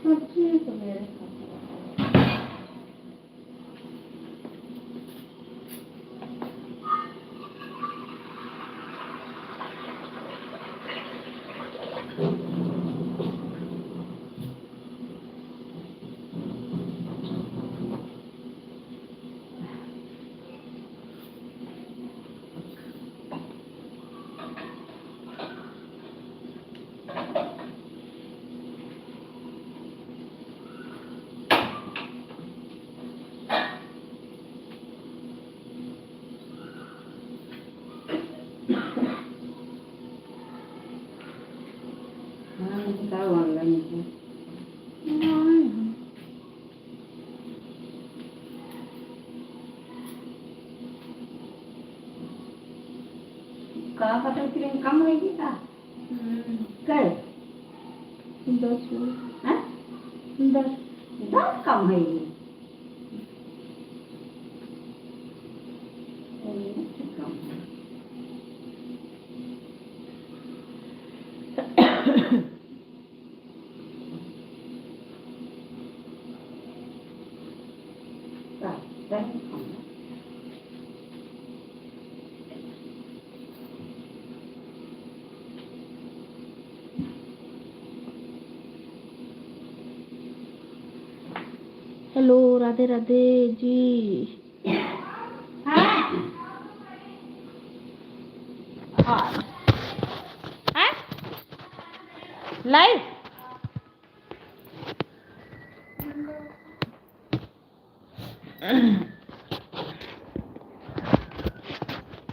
अच्छी तो मेरे काय ऑनलाईन का पता क्रीम कम होगी का काय 10 हाँ 10 कम होगी हेलो राधे राधे जी। लाइव